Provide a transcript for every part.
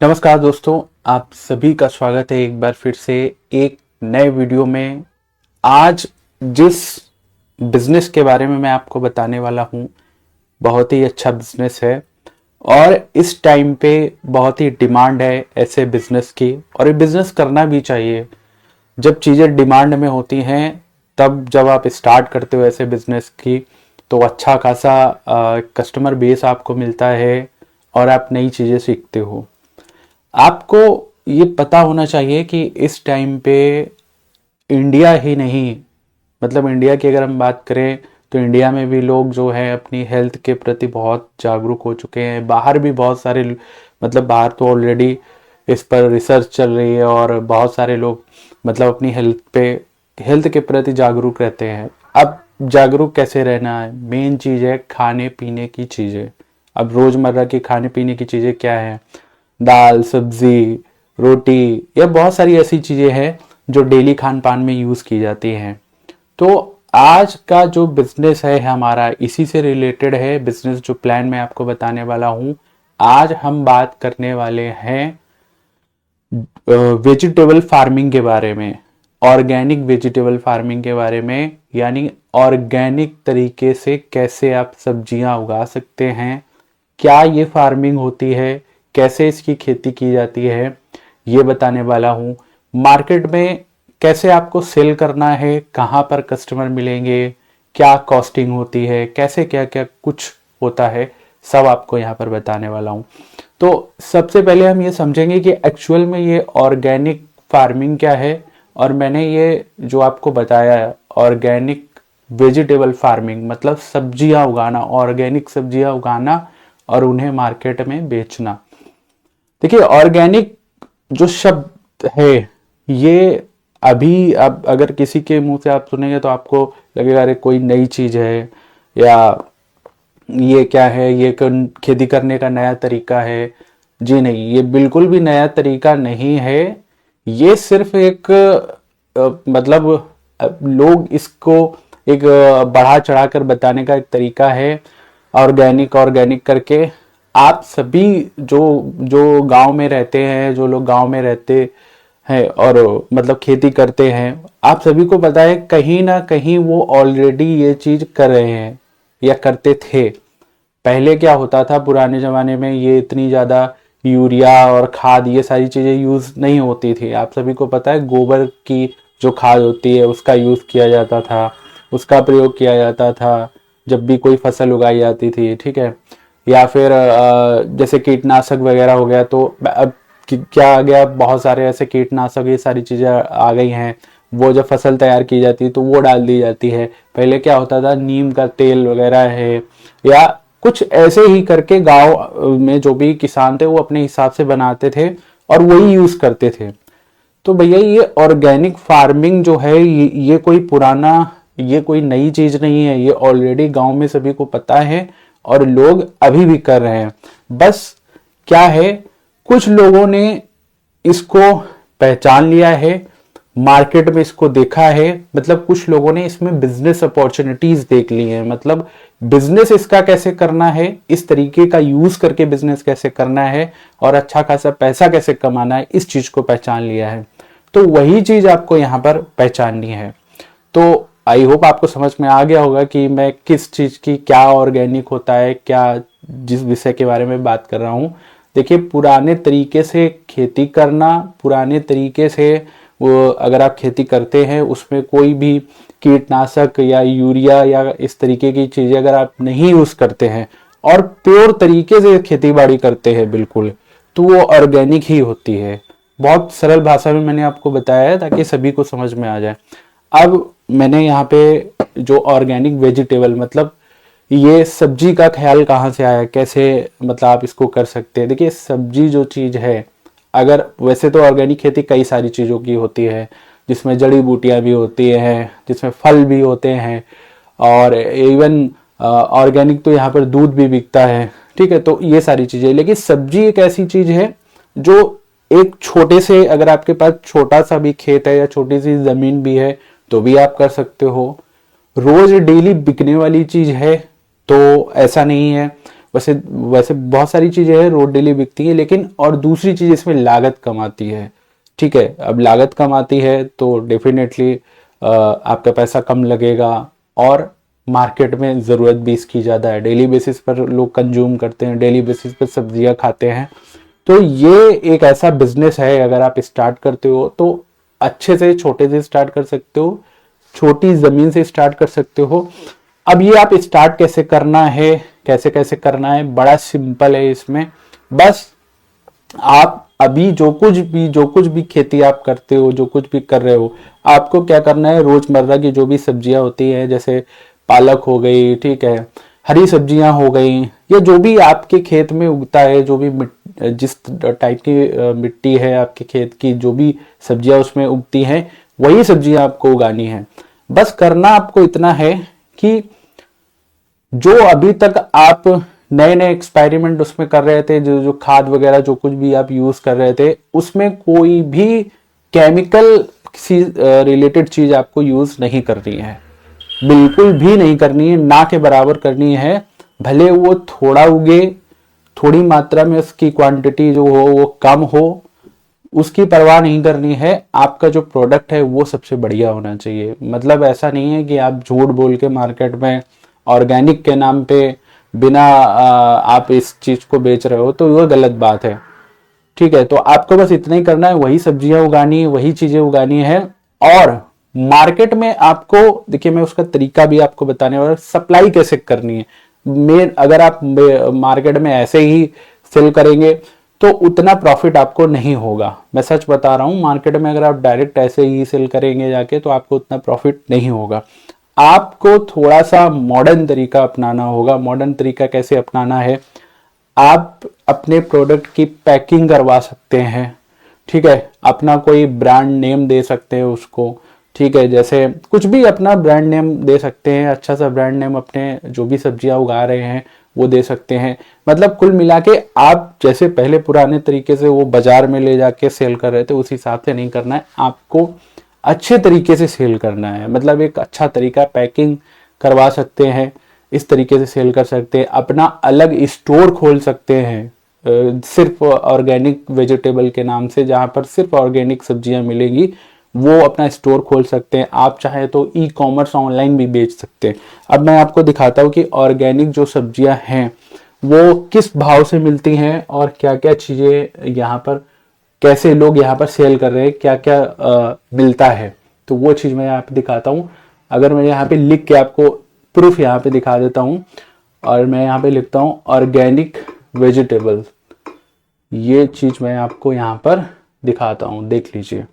नमस्कार दोस्तों, आप सभी का स्वागत है एक बार फिर से एक नए वीडियो में। आज जिस बिजनेस के बारे में मैं आपको बताने वाला हूं, बहुत ही अच्छा बिजनेस है और इस टाइम पे बहुत ही डिमांड है ऐसे बिजनेस की और ये बिजनेस करना भी चाहिए। जब चीज़ें डिमांड में होती हैं तब जब आप स्टार्ट करते हो ऐसे बिजनेस की तो अच्छा खासा कस्टमर बेस आपको मिलता है और आप नई चीज़ें सीखते हो। आपको ये पता होना चाहिए कि इस टाइम पे इंडिया ही नहीं, मतलब इंडिया की अगर हम बात करें तो इंडिया में भी लोग जो है अपनी हेल्थ के प्रति बहुत जागरूक हो चुके हैं। बाहर भी बहुत सारे, मतलब बाहर तो ऑलरेडी इस पर रिसर्च चल रही है और बहुत सारे लोग मतलब अपनी हेल्थ के प्रति जागरूक रहते हैं। अब जागरूक कैसे रहना है, मेन चीज़ है खाने पीने की चीज़ें। अब रोज़मर्रा की खाने पीने की चीज़ें क्या है, दाल सब्जी रोटी या बहुत सारी ऐसी चीज़ें हैं जो डेली खान पान में यूज़ की जाती हैं। तो आज का जो बिजनेस है हमारा इसी से रिलेटेड है। बिजनेस जो प्लान मैं आपको बताने वाला हूँ, आज हम बात करने वाले हैं वेजिटेबल फार्मिंग के बारे में, ऑर्गेनिक वेजिटेबल फार्मिंग के बारे में। यानी ऑर्गेनिक तरीके से कैसे आप सब्जियां उगा सकते हैं, क्या ये फार्मिंग होती है, कैसे इसकी खेती की जाती है, ये बताने वाला हूँ। मार्केट में कैसे आपको सेल करना है, कहाँ पर कस्टमर मिलेंगे, क्या कॉस्टिंग होती है, कैसे क्या क्या कुछ होता है, सब आपको यहाँ पर बताने वाला हूँ। तो सबसे पहले हम ये समझेंगे कि एक्चुअल में ये ऑर्गेनिक फार्मिंग क्या है। और मैंने ये जो आपको बताया ऑर्गेनिक वेजिटेबल फार्मिंग मतलब सब्जियां उगाना, ऑर्गेनिक सब्जियां उगाना और उन्हें मार्केट में बेचना। देखिए ऑर्गेनिक जो शब्द है ये अभी, अब अगर किसी के मुंह से आप सुनेंगे तो आपको लगेगा अरे कोई नई चीज है या ये क्या है, ये खेती करने का नया तरीका है। जी नहीं, ये बिल्कुल भी नया तरीका नहीं है। ये सिर्फ एक मतलब लोग इसको एक बढ़ा चढ़ा कर बताने का एक तरीका है। ऑर्गेनिक ऑर्गेनिक करके आप सभी जो जो गांव में रहते हैं, जो लोग गांव में रहते हैं और मतलब खेती करते हैं, आप सभी को पता है कहीं ना कहीं वो ऑलरेडी ये चीज कर रहे हैं या करते थे। पहले क्या होता था पुराने जमाने में, ये इतनी ज्यादा यूरिया और खाद ये सारी चीजें यूज नहीं होती थी। आप सभी को पता है गोबर की जो खाद होती है उसका यूज किया जाता था, उसका प्रयोग किया जाता था जब भी कोई फसल उगाई जाती थी, ठीक है। या फिर जैसे कीटनाशक वगैरह हो गया, तो अब क्या आ गया, बहुत सारे ऐसे कीटनाशक ये सारी चीजें आ गई हैं। वो जब फसल तैयार की जाती है तो वो डाल दी जाती है। पहले क्या होता था, नीम का तेल वगैरह है या कुछ ऐसे ही करके गांव में जो भी किसान थे वो अपने हिसाब से बनाते थे और वही यूज करते थे। तो भैया ये ऑर्गेनिक फार्मिंग जो है ये कोई पुराना, ये कोई नई चीज नहीं है। ये ऑलरेडी गांव में सभी को पता है और लोग अभी भी कर रहे हैं। बस क्या है, कुछ लोगों ने इसको पहचान लिया है, मार्केट में इसको देखा है, मतलब कुछ लोगों ने इसमें बिजनेस अपॉर्चुनिटीज देख ली हैं। मतलब बिजनेस इसका कैसे करना है, इस तरीके का यूज करके बिजनेस कैसे करना है और अच्छा खासा पैसा कैसे कमाना है, इस चीज को पहचान लिया है। तो वही चीज आपको यहाँ पर पहचाननी है। तो आई होप आपको समझ में आ गया होगा कि मैं किस चीज की, क्या ऑर्गेनिक होता है, क्या जिस विषय के बारे में बात कर रहा हूँ। देखिए पुराने तरीके से खेती करना, पुराने तरीके से वो अगर आप खेती करते हैं उसमें कोई भी कीटनाशक या यूरिया या इस तरीके की चीजें अगर आप नहीं यूज करते हैं और प्योर तरीके से खेती बाड़ी करते हैं बिल्कुल, तो वो ऑर्गेनिक ही होती है। बहुत सरल भाषा में मैंने आपको बताया है ताकि सभी को समझ में आ जाए। अब मैंने यहाँ पे जो ऑर्गेनिक वेजिटेबल मतलब ये सब्जी का ख्याल कहाँ से आया, कैसे मतलब आप इसको कर सकते हैं। देखिए सब्जी जो चीज है, अगर वैसे तो ऑर्गेनिक खेती कई सारी चीजों की होती है, जिसमें जड़ी बूटियां भी होती हैं, जिसमें फल भी होते हैं और इवन ऑर्गेनिक तो यहाँ पर दूध भी बिकता है, ठीक है। तो ये सारी चीजें, लेकिन सब्जी एक ऐसी चीज है जो एक छोटे से, अगर आपके पास छोटा सा भी खेत है या छोटी सी जमीन भी है तो भी आप कर सकते हो। रोज डेली बिकने वाली चीज है तो ऐसा नहीं है। वैसे वैसे बहुत सारी चीजें हैं रोज डेली बिकती है, लेकिन और दूसरी चीज इसमें लागत कम आती है। ठीक है, अब लागत कम आती है तो डेफिनेटली आपका पैसा कम लगेगा, और मार्केट में ज़रूरत भी इसकी ज़्यादा है। डेली बेसिस पर लोग कंज्यूम करते हैं, डेली बेसिस पर सब्जियां खाते हैं। तो ये एक ऐसा बिजनेस है, अगर आप स्टार्ट करते हो तो अच्छे से छोटे से स्टार्ट कर सकते हो, छोटी ज़मीन से स्टार्ट कर सकते हो। अब ये आप स्टार्ट कैसे करना है, कैसे कैसे करना है, बड़ा सिंपल है। इसमें बस आप अभी जो कुछ भी खेती आप करते हो, जो कुछ भी कर रहे हो, आपको क्या करना है, रोजमर्रा की जो भी सब्जियां होती है, जैसे पालक हो गई, ठीक है, हरी सब्जियां हो गई, या जो भी आपके खेत में उगता है, जो भी जिस टाइप की मिट्टी है आपके खेत की, जो भी सब्जियां उसमें उगती हैं, वही सब्जियां आपको उगानी है। बस करना आपको इतना है कि जो अभी तक आप नए नए एक्सपेरिमेंट उसमें कर रहे थे, जो जो खाद वगैरह जो कुछ भी आप यूज कर रहे थे, उसमें कोई भी केमिकल से रिलेटेड चीज आपको यूज नहीं करनी है, बिल्कुल भी नहीं करनी है, ना के बराबर करनी है। भले वो थोड़ा उगे, थोड़ी मात्रा में उसकी क्वांटिटी जो हो वो कम हो, उसकी परवाह नहीं करनी है। आपका जो प्रोडक्ट है वो सबसे बढ़िया होना चाहिए। मतलब ऐसा नहीं है कि आप झूठ बोल के मार्केट में ऑर्गेनिक के नाम पे बिना आप इस चीज को बेच रहे हो, तो वो गलत बात है। ठीक है, तो आपको बस इतना ही करना है, वही सब्जियां उगानी है, वही चीजें उगानी है। और मार्केट में आपको देखिए, मैं उसका तरीका भी आपको बताने वाला, सप्लाई कैसे करनी है। मेन अगर आप मार्केट में ऐसे ही सेल करेंगे तो उतना प्रॉफिट आपको नहीं होगा। मैं सच बता रहा हूं, मार्केट में अगर आप डायरेक्ट ऐसे ही सेल करेंगे जाके तो आपको उतना प्रॉफिट नहीं होगा। आपको थोड़ा सा मॉडर्न तरीका अपनाना होगा। मॉडर्न तरीका कैसे अपनाना है, आप अपने प्रोडक्ट की पैकिंग करवा सकते हैं। ठीक है, अपना कोई ब्रांड नेम दे सकते हैं उसको। ठीक है, जैसे कुछ भी अपना ब्रांड नेम दे सकते हैं, अच्छा सा ब्रांड नेम अपने जो भी सब्जियां उगा रहे हैं वो दे सकते हैं। मतलब कुल मिला के आप जैसे पहले पुराने तरीके से वो बाजार में ले जाके सेल कर रहे थे, उस हिसाब से नहीं करना है, आपको अच्छे तरीके से सेल करना है। मतलब एक अच्छा तरीका, पैकिंग करवा सकते हैं, इस तरीके से सेल कर सकते हैं। अपना अलग स्टोर खोल सकते हैं सिर्फ ऑर्गेनिक वेजिटेबल के नाम से, जहां पर सिर्फ ऑर्गेनिक सब्जियां मिलेंगी, वो अपना स्टोर खोल सकते हैं। आप चाहे तो ई कॉमर्स ऑनलाइन भी बेच सकते हैं। अब मैं आपको दिखाता हूँ कि ऑर्गेनिक जो सब्जियां हैं वो किस भाव से मिलती हैं और क्या क्या चीजें यहाँ पर, कैसे लोग यहाँ पर सेल कर रहे हैं, क्या क्या मिलता है, तो वो चीज मैं यहाँ पे दिखाता हूँ। अगर मैं यहाँ पे लिख के आपको प्रूफ यहाँ पे दिखा देता हूँ, और मैं यहाँ पे लिखता हूँ ऑर्गेनिक वेजिटेबल, ये चीज मैं आपको यहाँ पर दिखाता हूँ, देख लीजिए।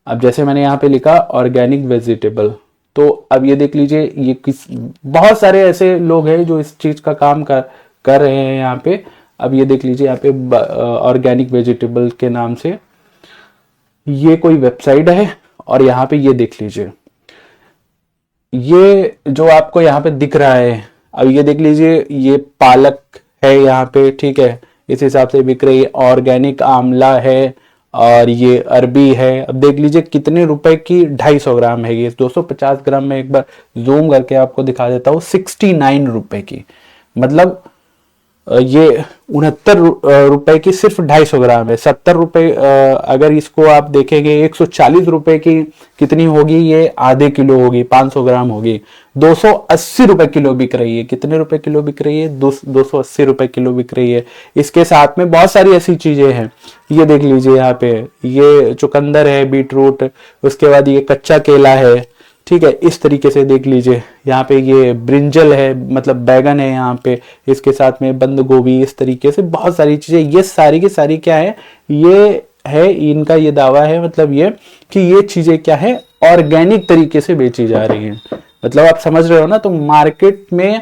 अब जैसे मैंने यहाँ पे लिखा ऑर्गेनिक वेजिटेबल, तो अब ये देख लीजिए, ये किस, बहुत सारे ऐसे लोग हैं जो इस चीज का काम कर रहे हैं यहाँ पे। अब ये देख लीजिए, यहाँ पे ऑर्गेनिक वेजिटेबल के नाम से ये कोई वेबसाइट है, और यहाँ पे ये देख लीजिए, ये जो आपको यहाँ पे दिख रहा है, अब ये देख लीजिए, ये पालक है यहाँ पे, ठीक है, इस हिसाब से बिक रही है। ऑर्गेनिक आंवला है, और ये अरबी है। अब देख लीजिए कितने रुपए की, 250 ग्राम है ये, 250 ग्राम में एक बार जूम करके आपको दिखा देता हूँ, 69 रुपए की। मतलब ये 69 रुपए की सिर्फ 250 ग्राम है। 70 रुपए अगर इसको आप देखेंगे, 140 रुपए की कितनी होगी, ये आधे किलो होगी, 500 ग्राम होगी। 280 रुपए किलो बिक रही है। कितने रुपए किलो बिक रही है, 280 रुपए किलो बिक रही है। इसके साथ में बहुत सारी ऐसी चीजें हैं, ये देख लीजिए, यहाँ पे ये चुकंदर है, बीटरूट, उसके बाद ये कच्चा केला है, ठीक है, इस तरीके से देख लीजिए। यहाँ पे ये ब्रिंजल है, मतलब बैगन है यहाँ पे, इसके साथ में बंद गोभी, इस तरीके से बहुत सारी चीजें। ये सारी की सारी क्या है, ये है, इनका ये दावा है, मतलब ये कि ये चीजें क्या है, ऑर्गेनिक तरीके से बेची जा रही हैं। मतलब आप समझ रहे हो ना, तो मार्केट में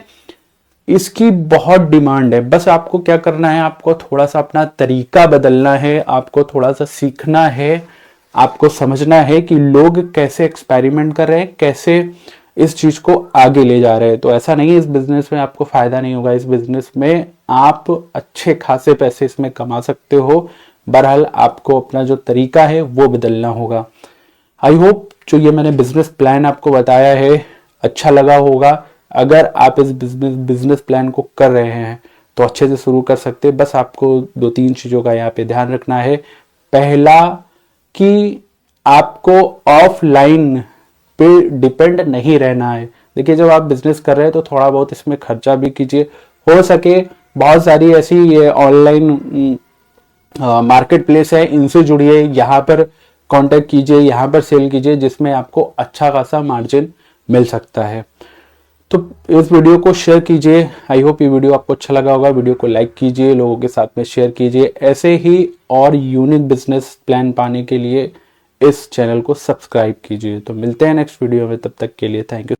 इसकी बहुत डिमांड है। बस आपको क्या करना है, आपको थोड़ा सा अपना तरीका बदलना है, आपको थोड़ा सा सीखना है, आपको समझना है कि लोग कैसे एक्सपेरिमेंट कर रहे हैं, कैसे इस चीज को आगे ले जा रहे हैं। तो ऐसा नहीं है इस बिजनेस में आपको फायदा नहीं होगा, इस बिजनेस में आप अच्छे खासे पैसे इसमें कमा सकते हो। बहरहाल आपको अपना जो तरीका है वो बदलना होगा। आई होप जो ये मैंने बिजनेस प्लान आपको बताया है अच्छा लगा होगा। अगर आप इस बिजनेस प्लान को कर रहे हैं तो अच्छे से शुरू कर सकते हैं। बस आपको 2-3 चीज़ों का यहाँ पे ध्यान रखना है। पहला कि आपको ऑफलाइन पे डिपेंड नहीं रहना है। देखिए, जब आप बिजनेस कर रहे हैं तो थोड़ा बहुत इसमें खर्चा भी कीजिए, हो सके बहुत सारी ऐसी ये ऑनलाइन मार्केट प्लेस है, इनसे जुड़िए, यहाँ पर कांटेक्ट कीजिए, यहाँ पर सेल कीजिए, जिसमें आपको अच्छा खासा मार्जिन मिल सकता है। तो इस वीडियो को शेयर कीजिए। आई होप ये वीडियो आपको अच्छा लगा होगा। वीडियो को लाइक कीजिए, लोगों के साथ में शेयर कीजिए। ऐसे ही और यूनिक बिजनेस प्लान पाने के लिए इस चैनल को सब्सक्राइब कीजिए। तो मिलते हैं नेक्स्ट वीडियो में, तब तक के लिए थैंक यू।